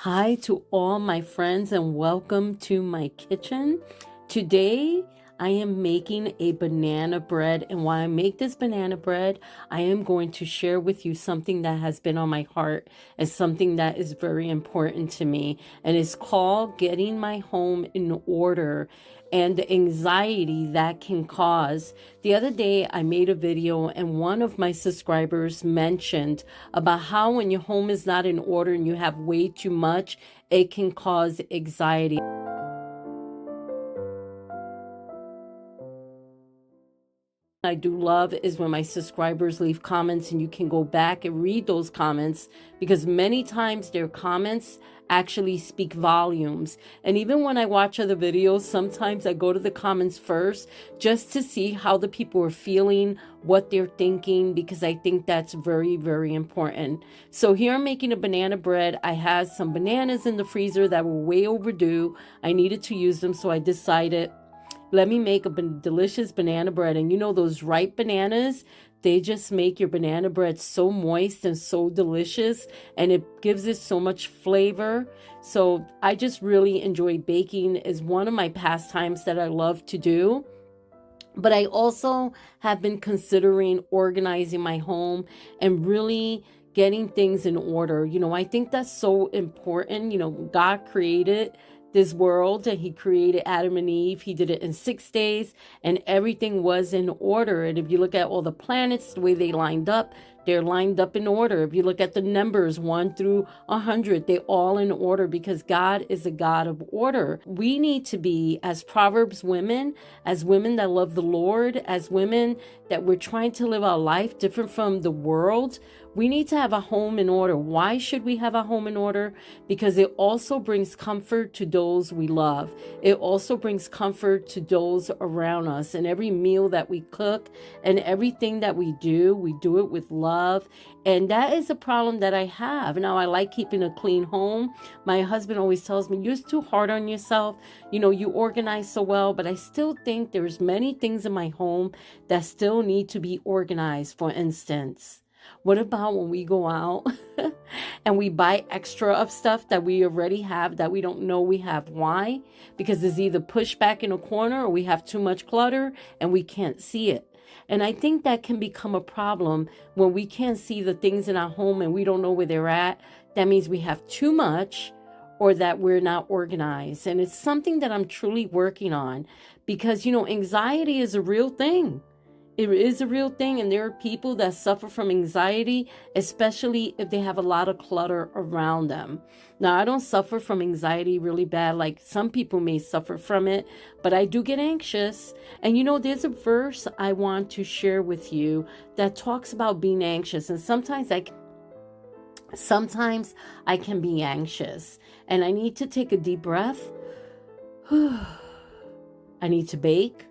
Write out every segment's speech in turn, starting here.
Hi to all my friends and welcome to my kitchen. Today I am making a banana bread, and while I make this banana bread, I am going to share with you something that has been on my heart and something that is very important to me, and it's called getting my home in order and the anxiety that can cause. The other day, I made a video and one of my subscribers mentioned about how when your home is not in order and you have way too much, it can cause anxiety. I do love is when my subscribers leave comments and you can go back and read those comments, because many times their comments actually speak volumes. And even when I watch other videos, sometimes I go to the comments first just to see how the people are feeling, what they're thinking, because I think that's very, very important. So here I'm making a banana bread. I had some bananas in the freezer that were way overdue. I needed to use them, so I decided, let me make a delicious banana bread. And you know, those ripe bananas, they just make your banana bread so moist and so delicious, and it gives it so much flavor. So I just really enjoy baking. Is one of my pastimes that I love to do. But I also have been considering organizing my home and really getting things in order. You know, I think that's so important. You know, God created this world and he created Adam and Eve. He did it in 6 days and everything was in order. And if you look at all the planets, the way they lined up, they're lined up in order. If you look at the numbers 1 through 100, they're all in order because God is a God of order. We need to be, as Proverbs women, as women that love the Lord, as women that we're trying to live our life different from the world, we need to have a home in order. Why should we have a home in order? Because it also brings comfort to those we love. It also brings comfort to those around us. And every meal that we cook and everything that we do it with love. And that is a problem that I have. Now, I like keeping a clean home. My husband always tells me, you're too hard on yourself. You know, you organize so well, but I still think there's many things in my home that still need to be organized. For instance, what about when we go out and we buy extra of stuff that we already have that we don't know we have? Why? Because it's either pushed back in a corner or we have too much clutter and we can't see it. And I think that can become a problem when we can't see the things in our home and we don't know where they're at. That means we have too much or that we're not organized. And it's something that I'm truly working on because, you know, anxiety is a real thing. It is a real thing, and there are people that suffer from anxiety, especially if they have a lot of clutter around them. Now, I don't suffer from anxiety really bad, like some people may suffer from it, but I do get anxious. And you know, there's a verse I want to share with you that talks about being anxious, and sometimes I can be anxious, and I need to take a deep breath. I need to bake.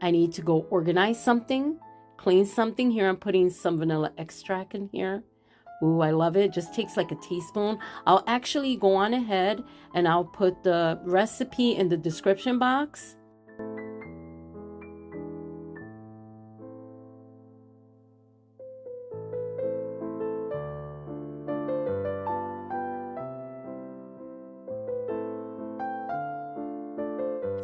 I need to go organize something, clean something. Here I'm putting some vanilla extract in here. Ooh, I love it. It just takes like a teaspoon. I'll actually go on ahead and I'll put the recipe in the description box.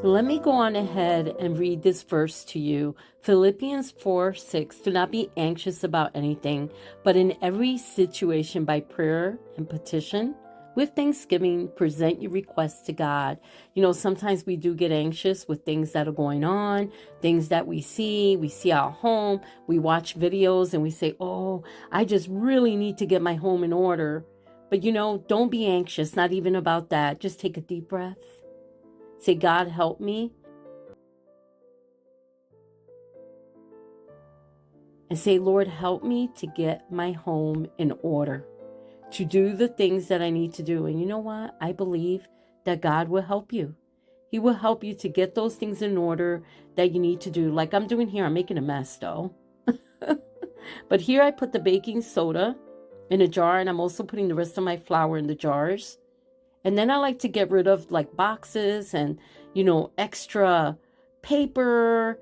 Let me go on ahead and read this verse to you. Philippians 4:6. Do not be anxious about anything, but in every situation by prayer and petition, with thanksgiving, present your requests to God. You know, sometimes we do get anxious with things that are going on, things that we see our home, we watch videos and we say, oh, I just really need to get my home in order. But you know, don't be anxious, not even about that. Just take a deep breath. Say, God, help me. And say, Lord, help me to get my home in order, to do the things that I need to do. And you know what? I believe that God will help you. He will help you to get those things in order that you need to do. Like I'm doing here, I'm making a mess though. But here I put the baking soda in a jar, and I'm also putting the rest of my flour in the jars. And then I like to get rid of like boxes and, you know, extra paper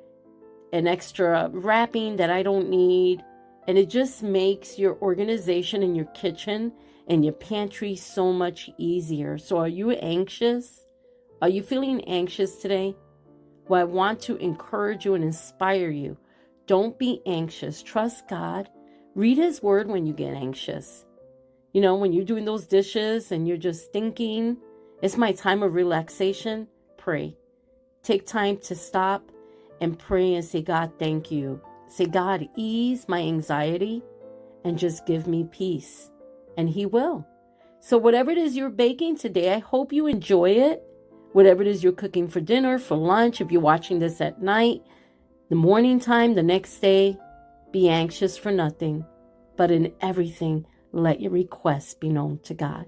and extra wrapping that I don't need. And it just makes your organization in your kitchen and your pantry so much easier. So are you anxious? Are you feeling anxious today? Well, I want to encourage you and inspire you. Don't be anxious. Trust God. Read His Word when you get anxious. You know, when you're doing those dishes and you're just thinking, it's my time of relaxation, pray. Take time to stop and pray and say, God, thank you. Say, God, ease my anxiety and just give me peace. And He will. So whatever it is you're baking today, I hope you enjoy it. Whatever it is you're cooking for dinner, for lunch, if you're watching this at night, the morning time, the next day, be anxious for nothing, but in everything, let your requests be known to God.